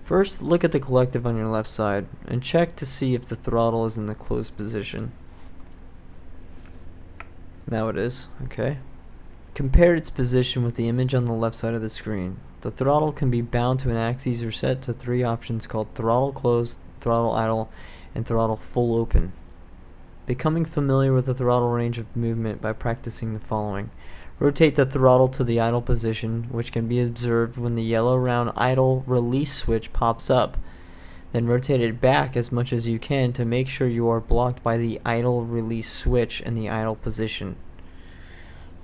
First, look at the collective on your left side and check to see if the throttle is in the closed position. Now it is. Okay. Compare its position with the image on the left side of the screen. The throttle can be bound to an axis or set to three options called throttle closed, throttle idle, and throttle full open. Becoming familiar with the throttle range of movement by practicing the following. Rotate the throttle to the idle position, which can be observed when the yellow round idle release switch pops up. Then rotate it back as much as you can to make sure you are blocked by the idle release switch in the idle position.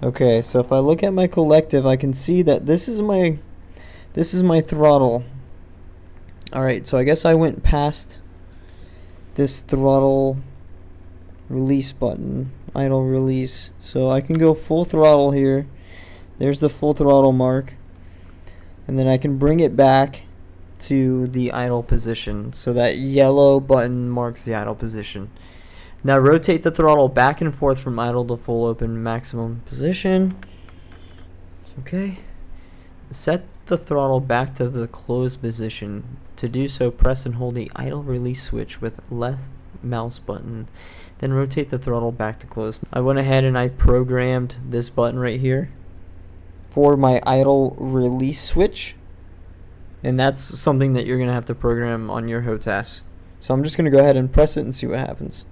Okay, so if I look at my collective, I can see that this is my throttle. Alright, so I guess I went past this throttle release button, idle release, so I can go full throttle here. There's the full throttle mark, and then I can bring it back to the idle position, so that yellow button marks the idle position. Now rotate the throttle back and forth from idle to full open maximum position. Okay. Set the throttle back to the closed position. To do so, press and hold the idle release switch with left mouse button. Then rotate the throttle back to closed. I went ahead and I programmed this button right here for my idle release switch. And that's something that you're going to have to program on your HOTAS. So I'm just going to go ahead and press it and see what happens.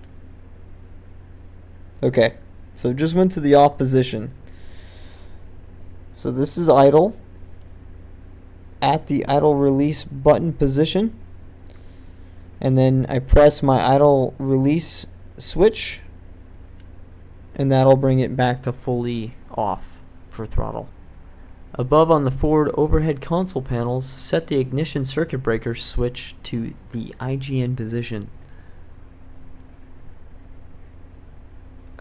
Okay, so just went to the off position. So this is idle at the idle release button position, and then I press my idle release switch, and that'll bring it back to fully off for throttle. Above on the forward overhead console panels, set the ignition circuit breaker switch to the IGN position.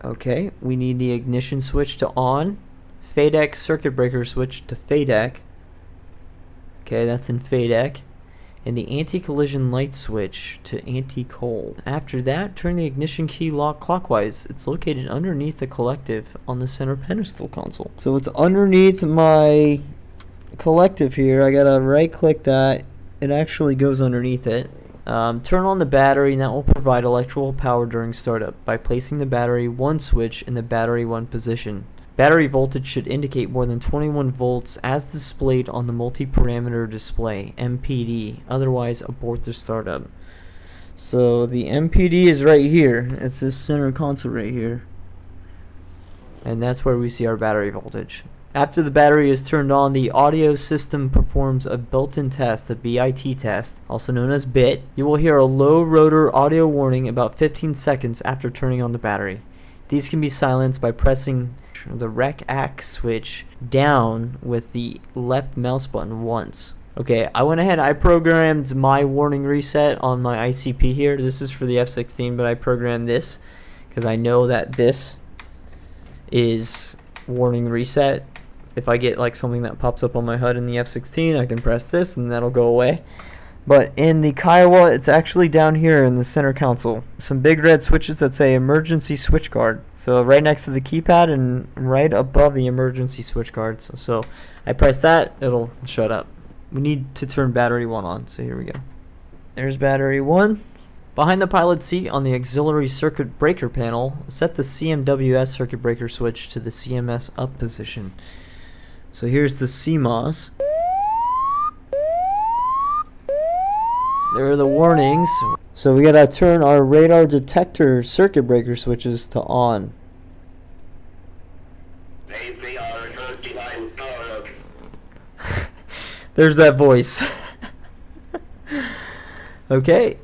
Okay, we need the ignition switch to on, FADEC circuit breaker switch to FADEC. Okay, that's in FADEC. And the anti-collision light switch to anti-cold. After that, turn the ignition key lock clockwise. It's located underneath the collective on the center pedestal console. So it's underneath my collective here. I gotta right click that. It actually goes underneath it. Turn on the battery, and that will provide electrical power during startup by placing the battery 1 switch in the battery 1 position. Battery voltage should indicate more than 21 volts as displayed on the multi-parameter display, MPD, otherwise abort the startup. So the MPD is right here. It's this center console right here. And that's where we see our battery voltage. After the battery is turned on, the audio system performs a built-in test, a BIT test, also known as BIT. You will hear a low rotor audio warning about 15 seconds after turning on the battery. These can be silenced by pressing the REC-AC switch down with the left mouse button once. Okay, I went ahead, I programmed my warning reset on my ICP here. This is for the F16, but I programmed this because I know that this is warning reset. If I get like something that pops up on my HUD in the F16, I can press this and that'll go away. But in the KIOWA, it's actually down here in the center console. Some big red switches that say emergency switch guard. So right next to the keypad and right above the emergency switch guard. So I press that, it'll shut up. We need to turn battery 1 on, so here we go. There's battery 1. Behind the pilot seat on the auxiliary circuit breaker panel, set the CMWS circuit breaker switch to the CMS up position. So here's the CMOS. There are the warnings. So we gotta turn our radar detector circuit breaker switches to on. There's that voice. Okay.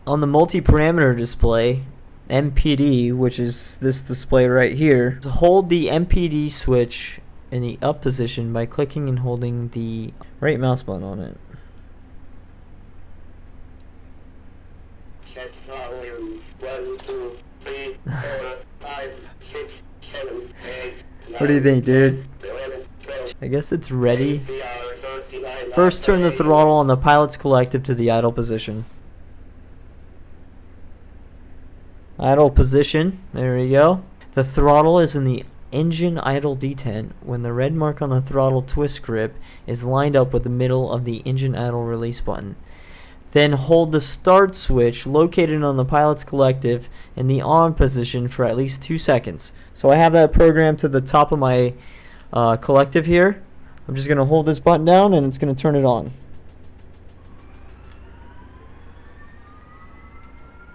On the multi-parameter display, MPD, which is this display right here, hold the MPD switch in the up position by clicking and holding the right mouse button on it. Set volume 1, 2, 3, 4, 5, 6, 7, 8, 9, What do you think, dude? 11, 12. I guess it's ready. First, turn the throttle on the pilot's collective to the idle position. Idle position. There we go. The throttle is in the engine idle detent when the red mark on the throttle twist grip is lined up with the middle of the engine idle release button. Then hold the start switch located on the pilot's collective in the on position for at least 2 seconds. So I have that programmed to the top of my collective here. I'm just going to hold this button down and it's going to turn it on.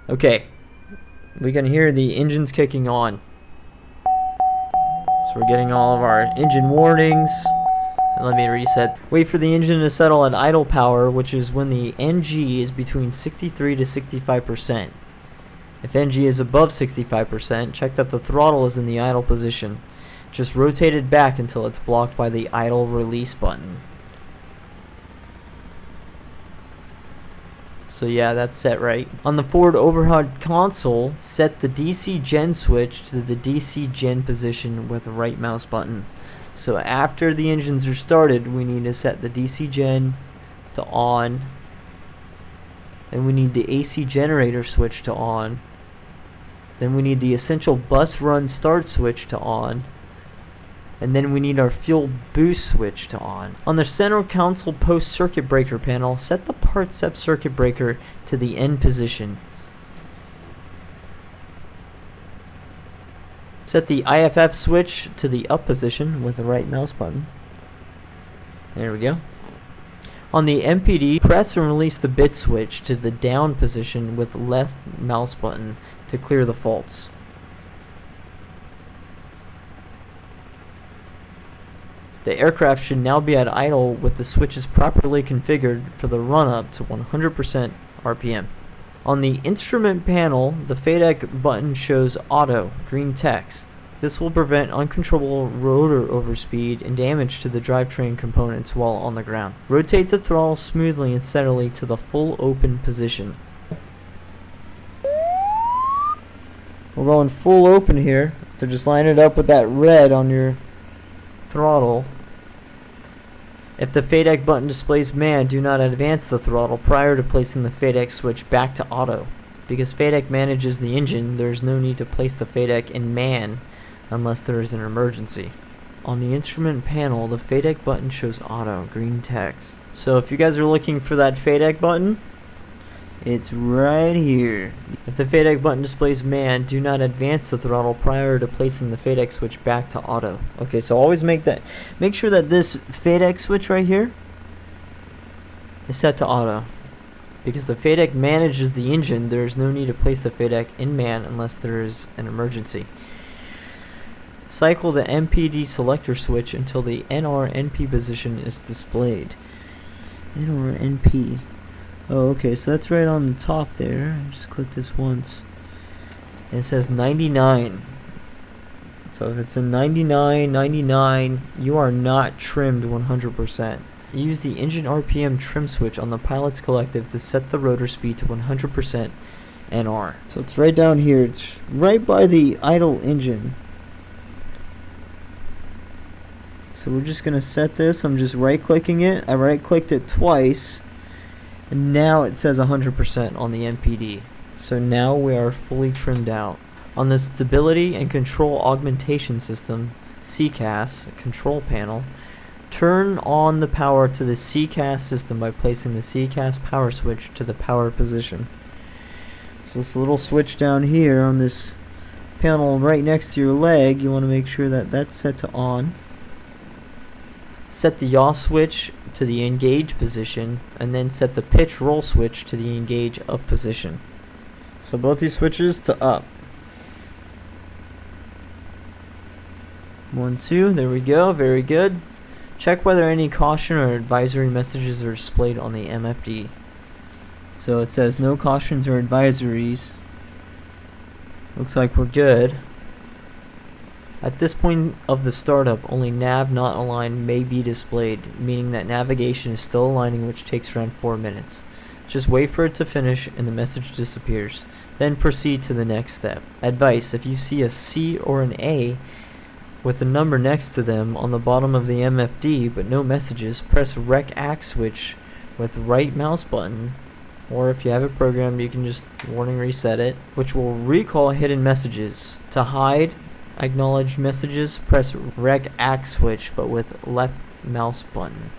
Okay, we can hear the engines kicking on. So we're getting all of our engine warnings. And let me reset. Wait for the engine to settle at idle power, which is when the NG is between 63 to 65%. If NG is above 65%, check that the throttle is in the idle position. Just rotate it back until it's blocked by the idle release button. So yeah, that's set right. On the forward overhead console, set the DC gen switch to the DC gen position with the right mouse button. So after the engines are started, we need to set the DC gen to on. And we need the AC generator switch to on. Then we need the essential bus run start switch to on. And then we need our fuel boost switch to on. On the center console post circuit breaker panel, set the part sep circuit breaker to the end position. Set the IFF switch to the up position with the right mouse button. There we go. On the MPD, press and release the bit switch to the down position with left mouse button to clear the faults. The aircraft should now be at idle with the switches properly configured for the run-up to 100% RPM. On the instrument panel, the FADEC button shows auto, green text. This will prevent uncontrollable rotor overspeed and damage to the drivetrain components while on the ground. Rotate the throttle smoothly and steadily to the full open position. We're going full open here, so just line it up with that red on your throttle. If the FADEC button displays man, do not advance the throttle prior to placing the FADEC switch back to auto. Because FADEC manages the engine, there is no need to place the FADEC in man unless there is an emergency. On the instrument panel, the FADEC button shows auto, green text. So if you guys are looking for that FADEC button, it's right here. If the FADEC button displays man, do not advance the throttle prior to placing the FADEC switch back to auto. Okay, so always make sure that this FADEC switch right here is set to auto. Because the FADEC manages the engine, there is no need to place the FADEC in man unless there is an emergency. Cycle the MPD selector switch until the NR-NP position is displayed. NR-NP. Oh, okay, so that's right on the top there. Just click this once. And it says 99. So if it's a 99, 99, you are not trimmed 100%. Use the engine RPM trim switch on the pilot's collective to set the rotor speed to 100% NR. So it's right down here. It's right by the idle engine. So we're just going to set this. I'm just right-clicking it. I right-clicked it twice. And now it says 100% on the MPD. So now we are fully trimmed out. On the Stability and Control Augmentation System, CCAS, control panel, turn on the power to the CCAS system by placing the CCAS power switch to the power position. So this little switch down here on this panel right next to your leg, you want to make sure that that's set to on. Set the yaw switch to the engage position, and then set the pitch roll switch to the engage up position. So both these switches to up. 1, 2, there we go, very good. Check whether any caution or advisory messages are displayed on the MFD. So it says no cautions or advisories. Looks like we're good. At this point of the startup, only nav not aligned may be displayed, meaning that navigation is still aligning, which takes around 4 minutes. Just wait for it to finish and the message disappears. Then proceed to the next step. Advice: if you see a C or an A with a number next to them on the bottom of the MFD but no messages, press Rec Act switch with right mouse button, or if you have it programmed you can just warning reset it, which will recall hidden messages. To hide, acknowledge messages, press rec act switch, but with left mouse button.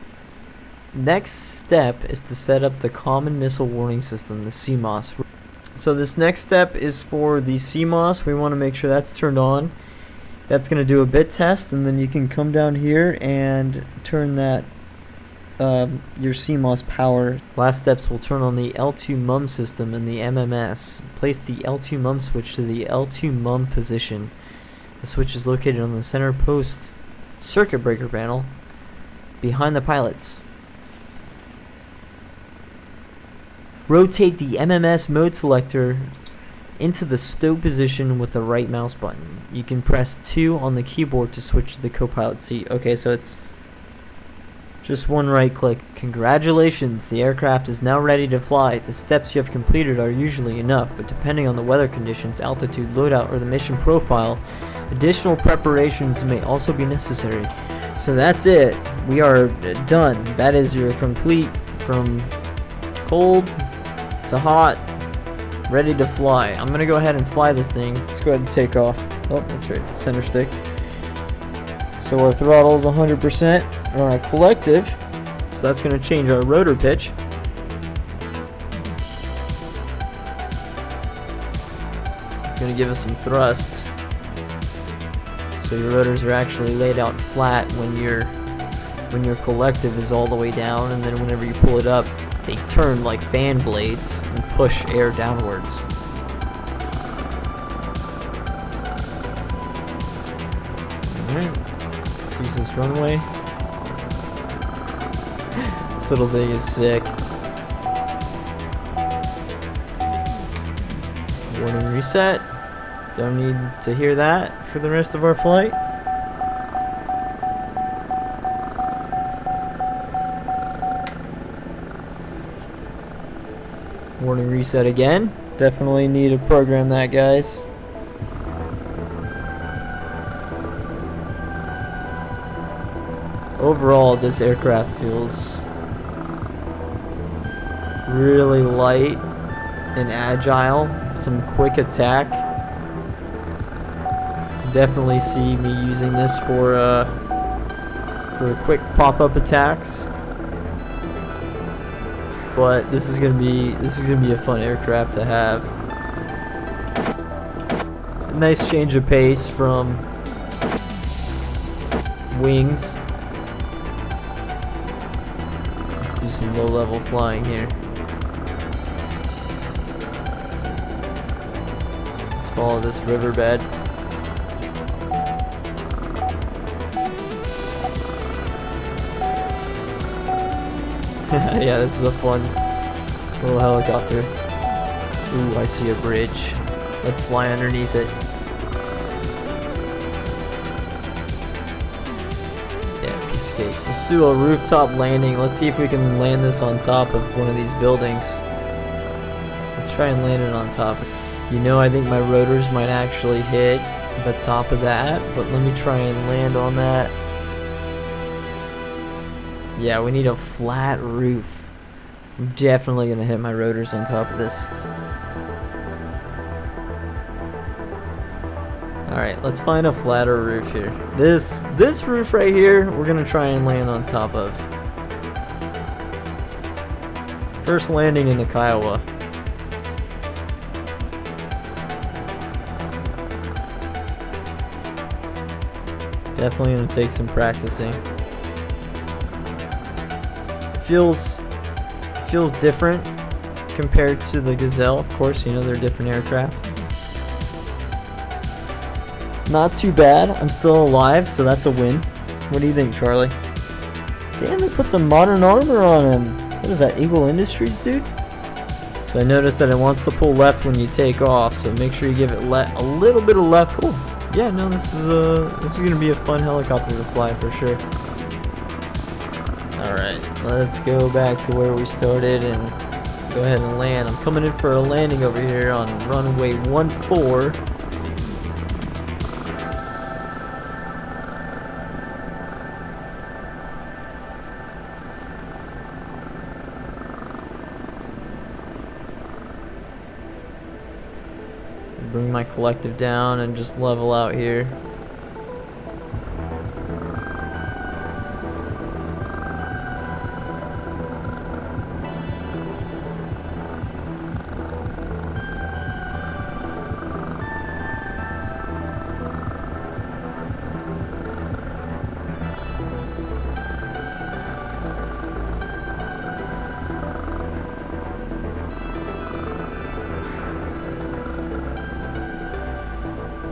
Next step is to set up the Common Missile Warning System, the CMOS. So this next step is for the CMOS. We want to make sure that's turned on. That's going to do a bit test, and then you can come down here and turn that your CMOS power. Last steps will turn on the L2 mum system and the MMS. Place the L2 mum switch to the L2 mum position. The switch is located on the center post circuit breaker panel behind the pilots. Rotate the MMS mode selector into the stow position with the right mouse button. You can press 2 on the keyboard to switch to the co-pilot seat. Okay, so it's just one right click. Congratulations, the aircraft is now ready to fly. The steps you have completed are usually enough, but depending on the weather conditions, altitude, loadout, or the mission profile, additional preparations may also be necessary. So that's it. We are done. That is your complete from cold to hot, ready to fly. I'm gonna go ahead and fly this thing. Let's go ahead and take off. Oh, that's right, center stick. So our throttle is 100% on our collective, so that's gonna change our rotor pitch. It's gonna give us some thrust. So your rotors are actually laid out flat when your collective is all the way down, and then whenever you pull it up, they turn like fan blades and push air downwards. Alright, let's use this runway. This little thing is sick. Warning reset. Don't need to hear that for the rest of our flight. Warning reset again. Definitely need to program that, guys. Overall, this aircraft feels really light and agile. Some quick attack. Definitely see me using this for quick pop-up attacks. But this is gonna be a fun aircraft to have. A nice change of pace from wings. Let's do some low-level flying here. Let's follow this riverbed. Yeah, this is a fun little helicopter. Ooh, I see a bridge. Let's fly underneath it. Yeah, piece of cake. Let's do a rooftop landing. Let's see if we can land this on top of one of these buildings. Let's try and land it on top. You know, I think my rotors might actually hit the top of that, but let me try and land on that. Yeah, we need a flat roof. I'm definitely gonna hit my rotors on top of this. Alright, let's find a flatter roof here. This roof right here, we're gonna try and land on top of. First landing in the KIOWA. Definitely gonna take some practicing. Feels different compared to the Gazelle. Of course, you know, they're different aircraft. Not too bad. I'm still alive, so that's a win. What do you think, Charlie? Damn, they put some modern armor on him. What is that, Eagle Industries, dude? So I noticed that it wants to pull left when you take off, so make sure you give it a little bit of left. Cool. Yeah, no, this is gonna be a fun helicopter to fly for sure. Alright, let's go back to where we started and go ahead and land. I'm coming in for a landing over here on runway 14. Bring my collective down and just level out here.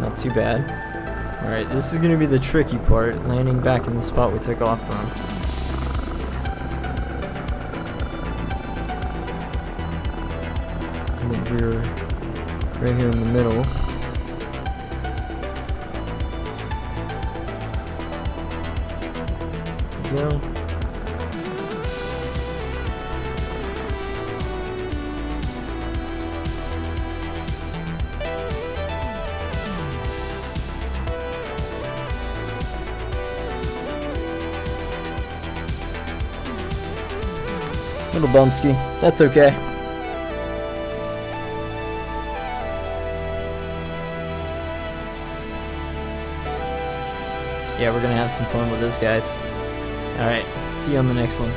Not too bad. Alright, this is going to be the tricky part, landing back in the spot we took off from. And then we're right here in the middle. There we go. Little bumpski. That's okay. Yeah, we're gonna have some fun with this, guys. Alright, see you on the next one.